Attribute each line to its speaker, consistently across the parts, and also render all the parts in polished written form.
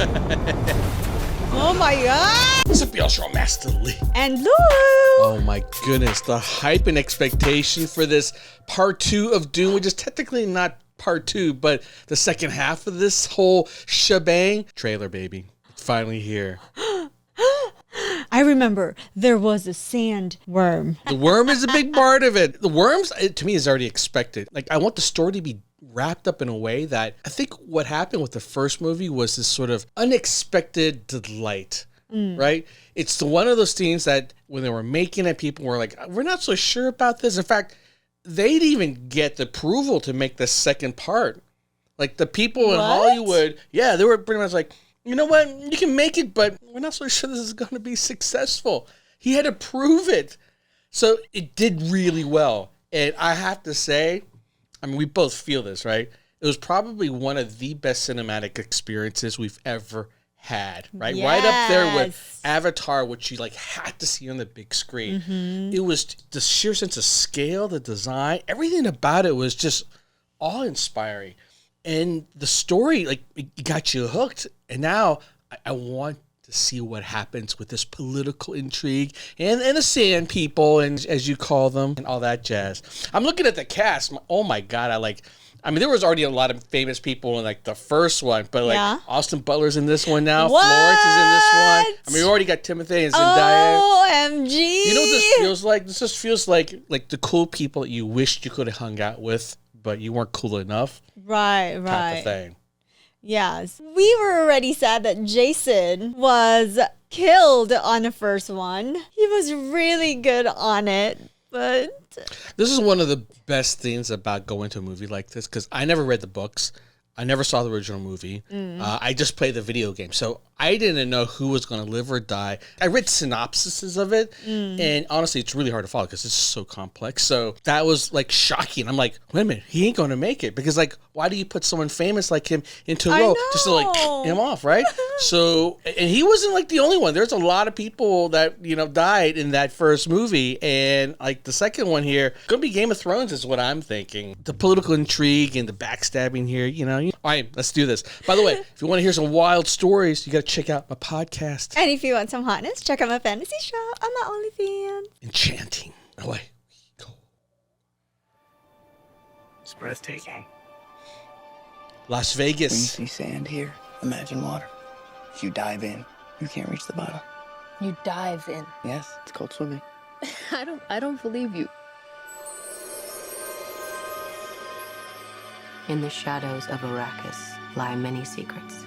Speaker 1: Oh my god!
Speaker 2: Special Master Lee.
Speaker 1: And Lou!
Speaker 2: Oh my goodness, the hype and expectation for this part 2 of Dune, which is technically not part 2, but the second half of this whole shebang. Trailer, baby. It's finally here.
Speaker 1: I remember there was a sandworm.
Speaker 2: The worm is a big part of it. The worms, to me, is already expected. Like, I want the story to be wrapped up in a way that I think what happened with the first movie was this sort of unexpected delight, right? It's one of those things that when they were making it, people were like, we're not so sure about this. In fact, they didn't even get the approval to make the second part. Like the people in Hollywood, yeah, they were pretty much like, you know what, you can make it, but we're not so sure this is going to be successful. He had to prove it. So it did really well. And I have to say, I mean, we both feel this, right? It was probably one of the best cinematic experiences we've ever had, right?
Speaker 1: Yes.
Speaker 2: Right up there with Avatar, which you like had to see on the big screen. Mm-hmm. It was the sheer sense of scale, the design, everything about it was just awe-inspiring. And the story, like, it got you hooked. And now I want to see what happens with this political intrigue and the sand people, and as you call them, and all that jazz. I'm looking at the cast. Oh my God, I mean, there was already a lot of famous people in like the first one, but like Austin Butler's in this one now.
Speaker 1: What?
Speaker 2: Florence is in this one. I mean, we already got Timothy and Zendaya.
Speaker 1: OMG.
Speaker 2: You know what this feels like? This just feels like the cool people that you wished you could have hung out with, but you weren't cool enough.
Speaker 1: Right.
Speaker 2: Type of thing.
Speaker 1: Yes. We were already sad that Jason was killed on the first one. He was really good on it, but...
Speaker 2: This is one of the best things about going to a movie like this, because I never read the books. I never saw the original movie. I just played the video game. So I didn't know who was going to live or die. I read synopsises of it. And honestly, it's really hard to follow because it's so complex. So that was like shocking. I'm like, wait a minute, he ain't going to make it. Because like, why do you put someone famous like him into a role just to like him off, right? So, and he wasn't like the only one. There's a lot of people that, you know, died in that first movie. And like the second one here, going to be Game of Thrones is what I'm thinking. The political intrigue and the backstabbing here, you know. All right, let's do this. By the way, if you want to hear some wild stories, you got to check out my podcast.
Speaker 1: And if you want some hotness, check out my fantasy show on my OnlyFans.
Speaker 2: Enchanting. Away we go.
Speaker 3: It's breathtaking.
Speaker 2: Las
Speaker 3: When you
Speaker 2: Vegas.
Speaker 3: see sand here, imagine water. If you dive in, you can't reach the bottom.
Speaker 4: You dive in.
Speaker 3: Yes, it's called swimming.
Speaker 4: I don't believe you. In the shadows of Arrakis lie many secrets.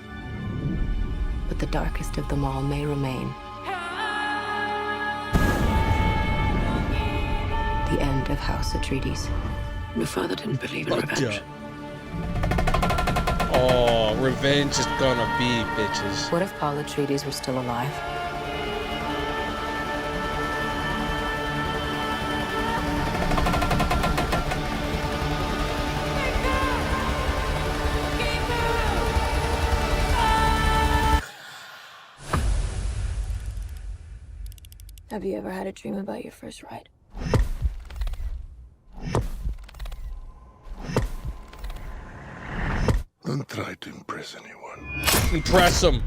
Speaker 4: But the darkest of them all may remain. The end of House Atreides. Your father didn't believe in revenge.
Speaker 2: Oh, revenge is gonna be, bitches.
Speaker 4: What if Paul Atreides were still alive? Have you ever had a dream about your first ride?
Speaker 5: Don't try to impress anyone.
Speaker 2: Impress him.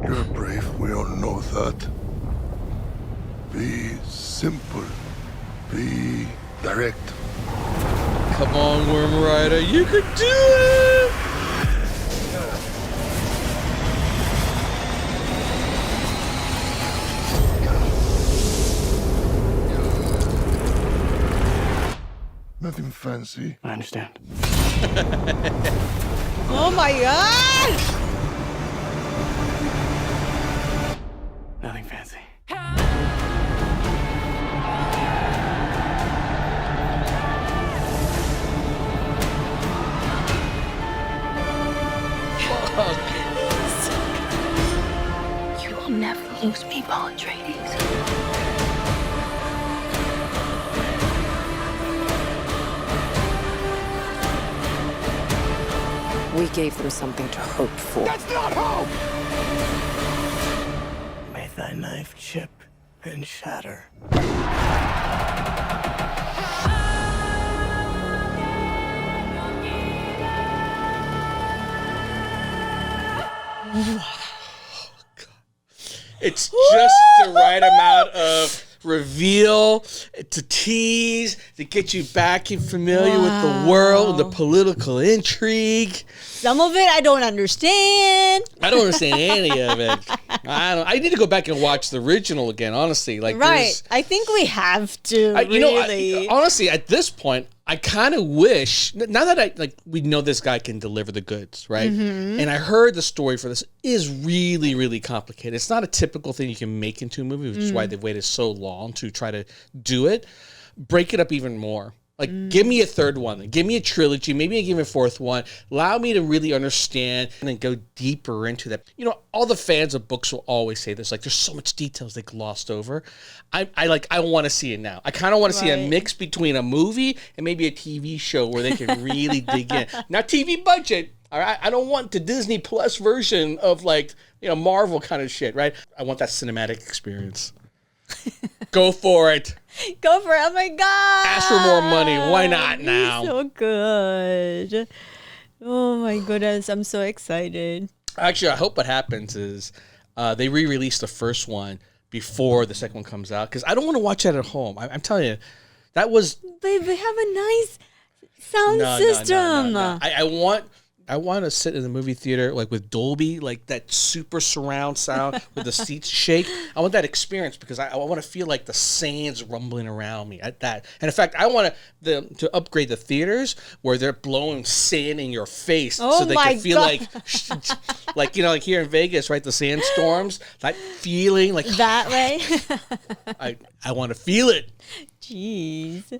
Speaker 5: You're brave, we all know that. Be simple. Be direct.
Speaker 2: Come on, Worm Rider, you could do it!
Speaker 5: Nothing fancy.
Speaker 3: I understand.
Speaker 1: Oh my god!
Speaker 3: Nothing fancy.
Speaker 4: You will never lose me, Paul Atreides. We gave them something to hope for.
Speaker 5: That's not hope!
Speaker 3: May thy knife chip and shatter.
Speaker 2: It's just the right amount of reveal to tease to get you back and familiar with the world, the political intrigue.
Speaker 1: Some of it I don't understand.
Speaker 2: I don't understand any of it. I need to go back and watch the original again. Honestly, like
Speaker 1: Right. I think we have to.
Speaker 2: Honestly, at this point, I kind of wish now that we know this guy can deliver the goods, right?
Speaker 1: Mm-hmm.
Speaker 2: And I heard the story for this is really, really complicated. It's not a typical thing you can make into a movie, which is why they've waited so long to try to do it. Break it up even more. Like, give me a third one. Give me a trilogy. Maybe I give me a fourth one. Allow me to really understand and then go deeper into that. You know, all the fans of books will always say this. Like, there's so much details they glossed over. I want to see it now. I kind of want to see a mix between a movie and maybe a TV show where they can really dig in. Not TV budget. All right, I don't want the Disney Plus version of Marvel kind of shit. Right? I want that cinematic experience. Go for it.
Speaker 1: Go for it. Oh my God.
Speaker 2: Ask for more money. Why not now?
Speaker 1: So good. Oh my goodness. I'm so excited.
Speaker 2: Actually, I hope what happens is they re-release the first one before the second one comes out, because I don't want to watch that at home. I'm telling you, that was...
Speaker 1: They have a nice sound system.
Speaker 2: No. I want to sit in the movie theater like with Dolby, like that super surround sound with the seats shake. I want that experience because I want to feel like the sands rumbling around me at that. And in fact, I want to upgrade the theaters where they're blowing sand in your face so they can feel like here in Vegas, right? The sandstorms, that feeling like
Speaker 1: that way.
Speaker 2: I want to feel it.
Speaker 1: Jeez.